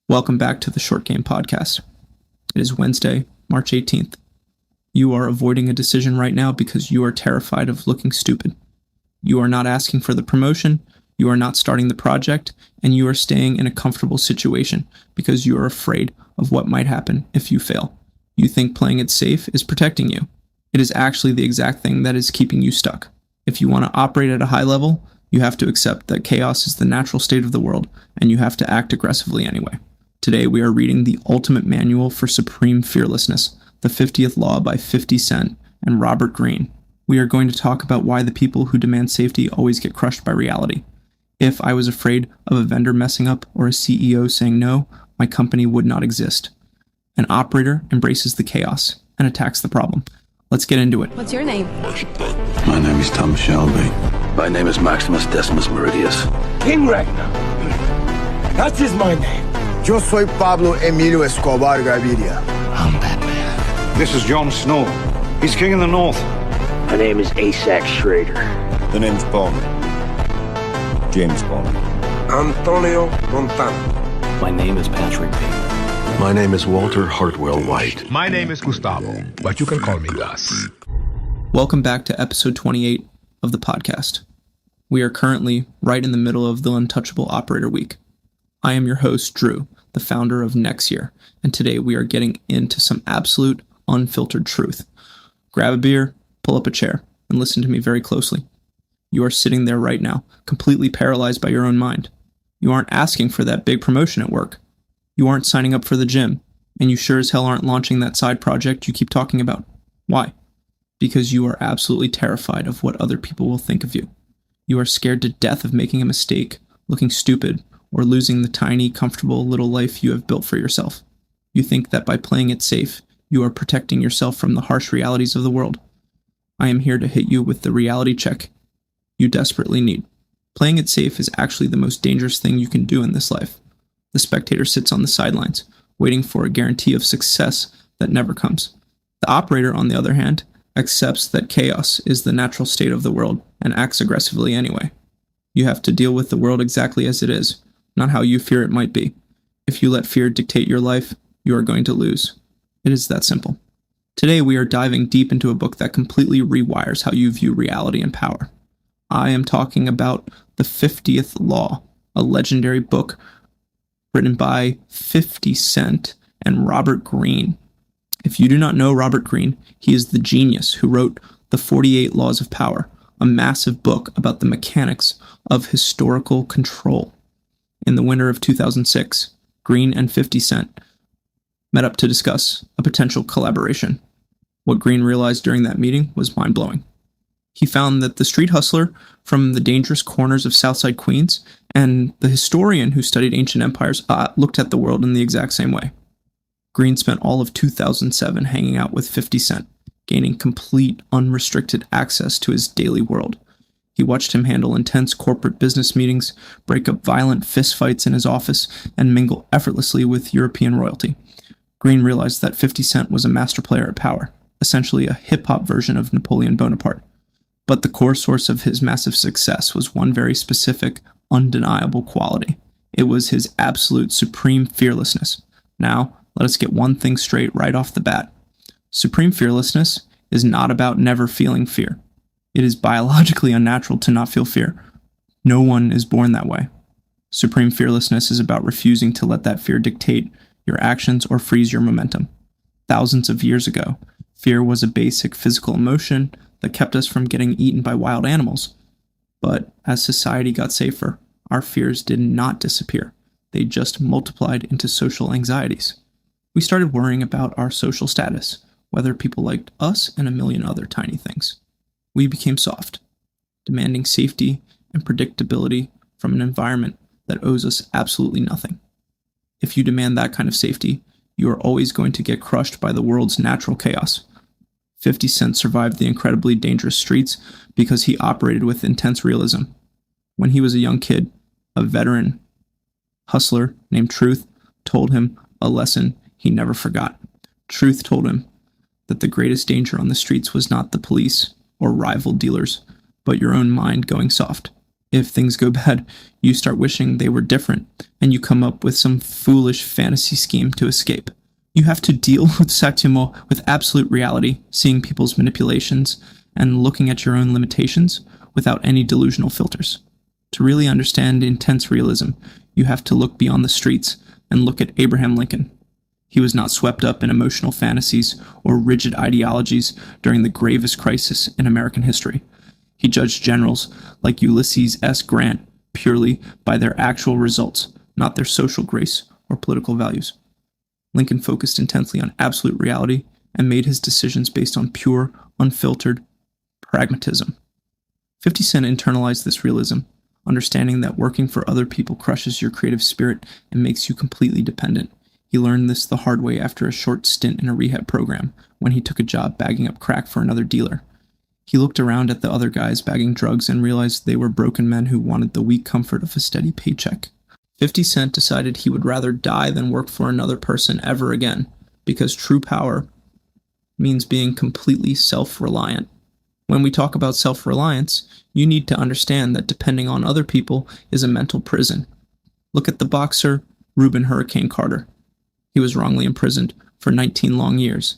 Welcome back to the Short Game Podcast. It is Wednesday, March 18th. You are avoiding a decision right now because you are terrified of looking stupid. You are not asking for the promotion, you are not starting the project, and you are staying in a comfortable situation because you are afraid of what might happen if you fail. You think playing it safe is protecting you. It is actually the exact thing that is keeping you stuck. If you want to operate at a high level, you have to accept that chaos is the natural state of the world, and you have to act aggressively anyway. Today we are reading the ultimate manual for supreme fearlessness, the 50th Law by 50 Cent and Robert Greene. We are going to talk about why the people who demand safety always get crushed by reality. If I was afraid of a vendor messing up or a CEO saying no, my company would not exist. An operator embraces the chaos and attacks the problem. Let's get into it. What's your name? My name is Tom Shelby. My name is Maximus Decimus Meridius. King Ragnar. That is my name. Yo soy Pablo Emilio Escobar Gaviria. I'm Batman. This is Jon Snow. He's king in the north. My name is Asax Schrader. The name's Bond. James Bond. Antonio Montana. My name is Patrick Payne. My name is Walter Hartwell White. My name is Gustavo, but you can call me Gus. Welcome back to episode 28 of the podcast. We are currently right in the middle of the Untouchable Operator Week. I am your host, Drew, the founder of NexYear, and today we are getting into some absolute, unfiltered truth. Grab a beer, pull up a chair, and listen to me very closely. You are sitting there right now, completely paralyzed by your own mind. You aren't asking for that big promotion at work. You aren't signing up for the gym, and you sure as hell aren't launching that side project you keep talking about. Why? Because you are absolutely terrified of what other people will think of you. You are scared to death of making a mistake, looking stupid, or losing the tiny, comfortable little life you have built for yourself. You think that by playing it safe, you are protecting yourself from the harsh realities of the world. I am here to hit you with the reality check you desperately need. Playing it safe is actually the most dangerous thing you can do in this life. The spectator sits on the sidelines, waiting for a guarantee of success that never comes. The operator, on the other hand, accepts that chaos is the natural state of the world and acts aggressively anyway. You have to deal with the world exactly as it is, not how you fear it might be. If you let fear dictate your life, you are going to lose. It is that simple. Today we are diving deep into a book that completely rewires how you view reality and power. I am talking about The 50th Law, a legendary book written by 50 Cent and Robert Greene. If you do not know Robert Greene, he is the genius who wrote The 48 Laws of Power, a massive book about the mechanics of historical control. In the winter of 2006, Greene and 50 Cent met up to discuss a potential collaboration. What Greene realized during that meeting was mind-blowing. He found that the street hustler from the dangerous corners of Southside Queens and the historian who studied ancient empires looked at the world in the exact same way. Greene spent all of 2007 hanging out with 50 Cent, gaining complete, unrestricted access to his daily world. He watched him handle intense corporate business meetings, break up violent fistfights in his office, and mingle effortlessly with European royalty. Greene realized that 50 Cent was a master player at power, essentially a hip-hop version of Napoleon Bonaparte. But the core source of his massive success was one very specific, undeniable quality. It was his absolute supreme fearlessness. Now, let us get one thing straight right off the bat. Supreme fearlessness is not about never feeling fear. It is biologically unnatural to not feel fear. No one is born that way. Supreme fearlessness is about refusing to let that fear dictate your actions or freeze your momentum. Thousands of years ago, fear was a basic physical emotion that kept us from getting eaten by wild animals. But as society got safer, our fears did not disappear. They just multiplied into social anxieties. We started worrying about our social status, whether people liked us, and a million other tiny things. We became soft, demanding safety and predictability from an environment that owes us absolutely nothing. If you demand that kind of safety, you are always going to get crushed by the world's natural chaos. 50 Cent survived the incredibly dangerous streets because he operated with intense realism. When he was a young kid, a veteran hustler named Truth told him a lesson he never forgot. Truth told him that the greatest danger on the streets was not the police or rival dealers, but your own mind going soft. If things go bad, you start wishing they were different, and you come up with some foolish fantasy scheme to escape. You have to deal with Satsuma with absolute reality, seeing people's manipulations, and looking at your own limitations without any delusional filters. To really understand intense realism, you have to look beyond the streets and look at Abraham Lincoln. He was not swept up in emotional fantasies or rigid ideologies during the gravest crisis in American history. He judged generals like Ulysses S. Grant purely by their actual results, not their social grace or political values. Lincoln focused intensely on absolute reality and made his decisions based on pure, unfiltered pragmatism. 50 Cent internalized this realism, understanding that working for other people crushes your creative spirit and makes you completely dependent. He learned this the hard way after a short stint in a rehab program when he took a job bagging up crack for another dealer. He looked around at the other guys bagging drugs and realized they were broken men who wanted the weak comfort of a steady paycheck. 50 Cent decided he would rather die than work for another person ever again, because true power means being completely self-reliant. When we talk about self-reliance, you need to understand that depending on other people is a mental prison. Look at the boxer Reuben Hurricane Carter. He was wrongly imprisoned for 19 long years,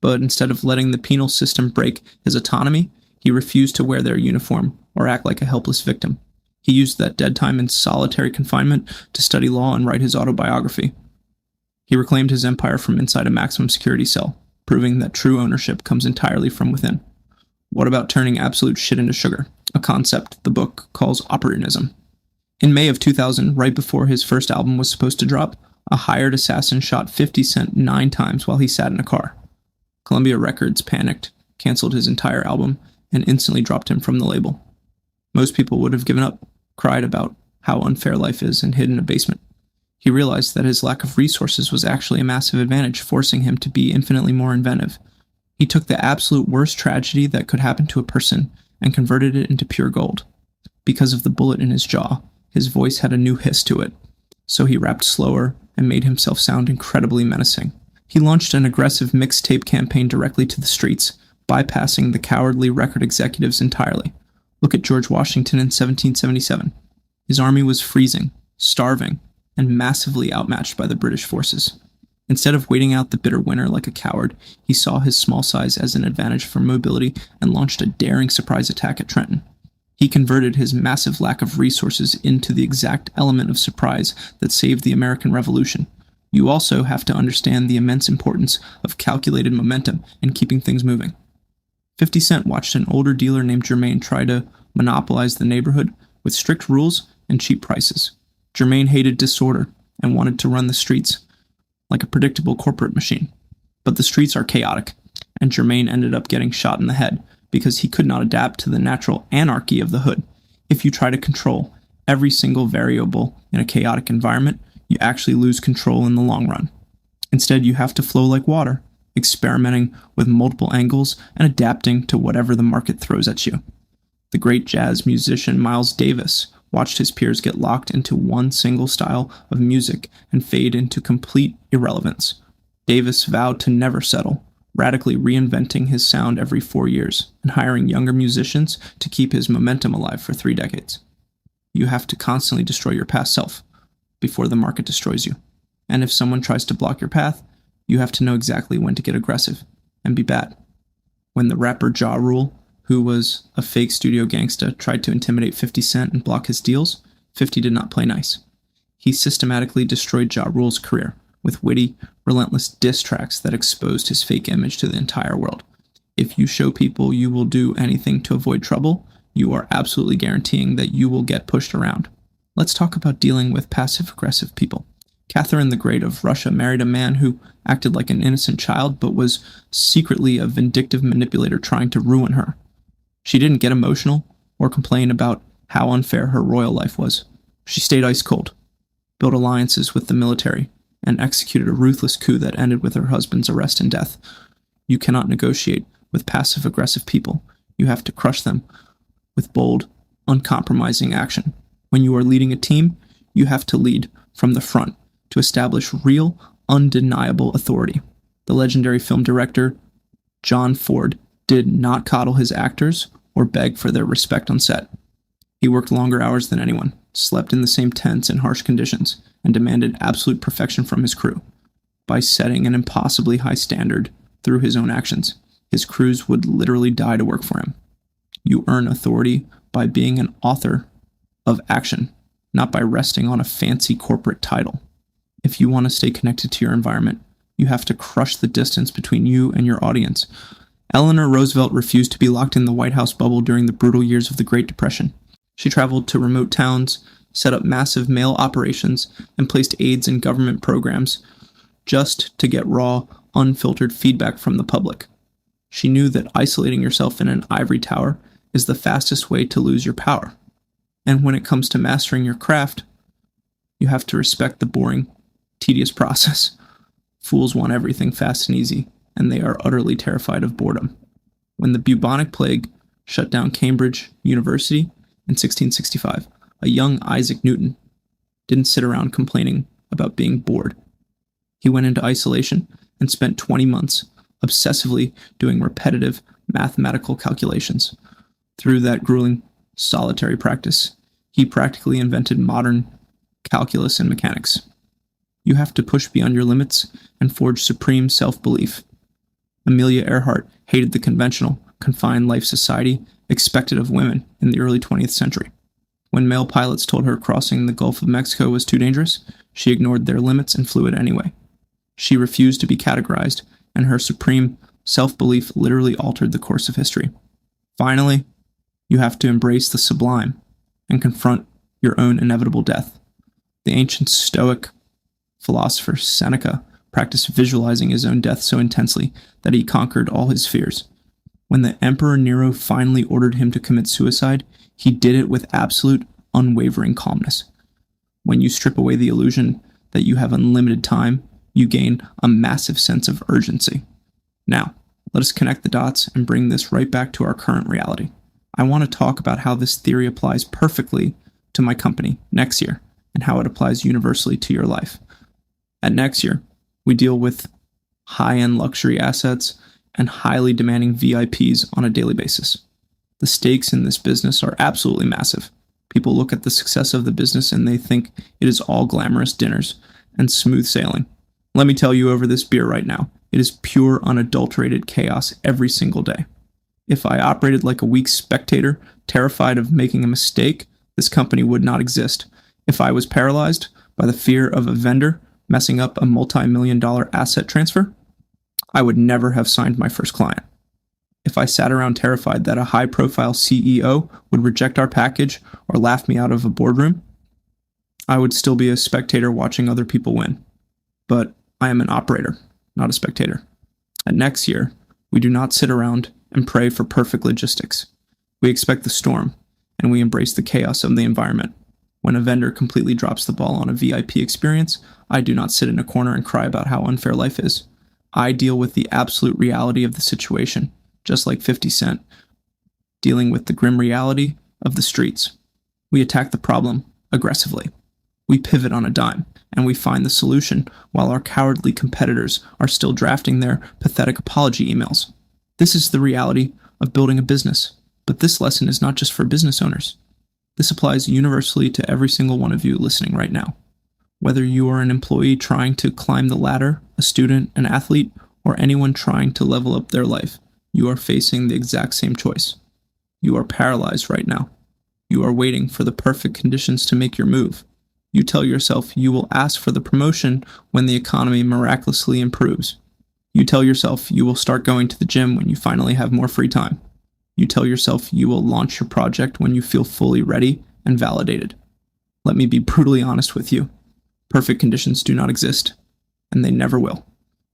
but instead of letting the penal system break his autonomy, he refused to wear their uniform or act like a helpless victim. He used that dead time in solitary confinement to study law and write his autobiography. He reclaimed his empire from inside a maximum security cell, proving that true ownership comes entirely from within. What about turning absolute shit into sugar? A concept the book calls opportunism. In May of 2000, right before his first album was supposed to drop, a hired assassin shot 50 Cent 9 times while he sat in a car. Columbia Records panicked, canceled his entire album, and instantly dropped him from the label. Most people would have given up, cried about how unfair life is, and hid in a basement. He realized that his lack of resources was actually a massive advantage, forcing him to be infinitely more inventive. He took the absolute worst tragedy that could happen to a person and converted it into pure gold. Because of the bullet in his jaw, his voice had a new hiss to it, so he rapped slower and made himself sound incredibly menacing. He launched an aggressive mixtape campaign directly to the streets, bypassing the cowardly record executives entirely. Look at George Washington in 1777. His army was freezing, starving, and massively outmatched by the British forces. Instead of waiting out the bitter winter like a coward, he saw his small size as an advantage for mobility and launched a daring surprise attack at Trenton. He converted his massive lack of resources into the exact element of surprise that saved the American Revolution. You also have to understand the immense importance of calculated momentum and keeping things moving. 50 Cent watched an older dealer named Jermaine try to monopolize the neighborhood with strict rules and cheap prices. Jermaine hated disorder and wanted to run the streets like a predictable corporate machine. But the streets are chaotic, and Jermaine ended up getting shot in the head because he could not adapt to the natural anarchy of the hood. If you try to control every single variable in a chaotic environment, you actually lose control in the long run. Instead, you have to flow like water, experimenting with multiple angles and adapting to whatever the market throws at you. The great jazz musician Miles Davis watched his peers get locked into one single style of music and fade into complete irrelevance. Davis vowed to never settle, radically reinventing his sound every 4 years and hiring younger musicians to keep his momentum alive for 3 decades. You have to constantly destroy your past self before the market destroys you. And if someone tries to block your path, you have to know exactly when to get aggressive and be bad. When the rapper Ja Rule, who was a fake studio gangsta, tried to intimidate 50 Cent and block his deals, 50 did not play nice. He systematically destroyed Ja Rule's career with witty, relentless diss tracks that exposed his fake image to the entire world. If you show people you will do anything to avoid trouble, you are absolutely guaranteeing that you will get pushed around. Let's talk about dealing with passive-aggressive people. Catherine the Great of Russia married a man who acted like an innocent child but was secretly a vindictive manipulator trying to ruin her. She didn't get emotional or complain about how unfair her royal life was. She stayed ice cold, built alliances with the military, and executed a ruthless coup that ended with her husband's arrest and death. You cannot negotiate with passive-aggressive people. You have to crush them with bold, uncompromising action. When you are leading a team, you have to lead from the front to establish real, undeniable authority. The legendary film director John Ford did not coddle his actors or beg for their respect on set. He worked longer hours than anyone, slept in the same tents in harsh conditions, and demanded absolute perfection from his crew. By setting an impossibly high standard through his own actions, his crews would literally die to work for him. You earn authority by being an author of action, not by resting on a fancy corporate title. If you want to stay connected to your environment, you have to crush the distance between you and your audience. Eleanor Roosevelt refused to be locked in the White House bubble during the brutal years of the Great Depression. She traveled to remote towns, set up massive mail operations, and placed aids in government programs just to get raw, unfiltered feedback from the public. She knew that isolating yourself in an ivory tower is the fastest way to lose your power. And when it comes to mastering your craft, you have to respect the boring, tedious process. Fools want everything fast and easy, and they are utterly terrified of boredom. When the bubonic plague shut down Cambridge University in 1665, a young Isaac Newton didn't sit around complaining about being bored. He went into isolation and spent 20 months obsessively doing repetitive mathematical calculations. Through that grueling, solitary practice, he practically invented modern calculus and mechanics. You have to push beyond your limits and forge supreme self-belief. Amelia Earhart hated the conventional, confined life society expected of women in the early 20th century. When male pilots told her crossing the Gulf of Mexico was too dangerous, she ignored their limits and flew it anyway. She refused to be categorized, and her supreme self-belief literally altered the course of history. Finally, you have to embrace the sublime and confront your own inevitable death. The ancient Stoic philosopher Seneca practiced visualizing his own death so intensely that he conquered all his fears. When the Emperor Nero finally ordered him to commit suicide, he did it with absolute, unwavering calmness. When you strip away the illusion that you have unlimited time, you gain a massive sense of urgency. Now, let us connect the dots and bring this right back to our current reality. I want to talk about how this theory applies perfectly to my company, NexYear, and how it applies universally to your life. At NexYear, we deal with high-end luxury assets and highly demanding VIPs on a daily basis. The stakes in this business are absolutely massive. People look at the success of the business and they think it is all glamorous dinners and smooth sailing. Let me tell you over this beer right now, it is pure, unadulterated chaos every single day. If I operated like a weak spectator, terrified of making a mistake, this company would not exist. If I was paralyzed by the fear of a vendor messing up a multi-million-dollar asset transfer, I would never have signed my first client. If I sat around terrified that a high-profile CEO would reject our package or laugh me out of a boardroom, I would still be a spectator watching other people win. But I am an operator, not a spectator. At NexYear, we do not sit around and pray for perfect logistics. We expect the storm, and we embrace the chaos of the environment. When a vendor completely drops the ball on a VIP experience, I do not sit in a corner and cry about how unfair life is. I deal with the absolute reality of the situation, just like 50 Cent, dealing with the grim reality of the streets. We attack the problem aggressively. We pivot on a dime, and we find the solution while our cowardly competitors are still drafting their pathetic apology emails. This is the reality of building a business, but this lesson is not just for business owners. This applies universally to every single one of you listening right now. Whether you are an employee trying to climb the ladder, a student, an athlete, or anyone trying to level up their life, you are facing the exact same choice. You are paralyzed right now. You are waiting for the perfect conditions to make your move. You tell yourself you will ask for the promotion when the economy miraculously improves. You tell yourself you will start going to the gym when you finally have more free time. You tell yourself you will launch your project when you feel fully ready and validated. Let me be brutally honest with you. Perfect conditions do not exist, and they never will.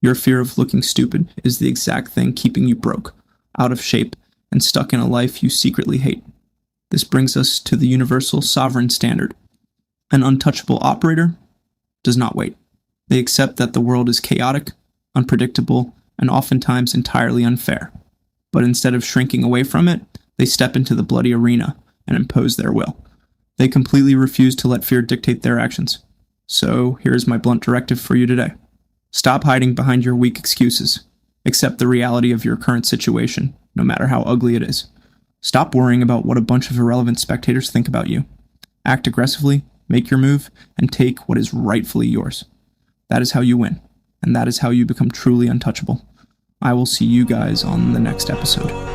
Your fear of looking stupid is the exact thing keeping you broke, out of shape, and stuck in a life you secretly hate. This brings us to the universal sovereign standard. An untouchable operator does not wait. They accept that the world is chaotic, unpredictable, and oftentimes entirely unfair. But instead of shrinking away from it, they step into the bloody arena and impose their will. They completely refuse to let fear dictate their actions. So here's my blunt directive for you today. Stop hiding behind your weak excuses. Accept the reality of your current situation, no matter how ugly it is. Stop worrying about what a bunch of irrelevant spectators think about you. Act aggressively, make your move, and take what is rightfully yours. That is how you win, and that is how you become truly untouchable. I will see you guys on the next episode.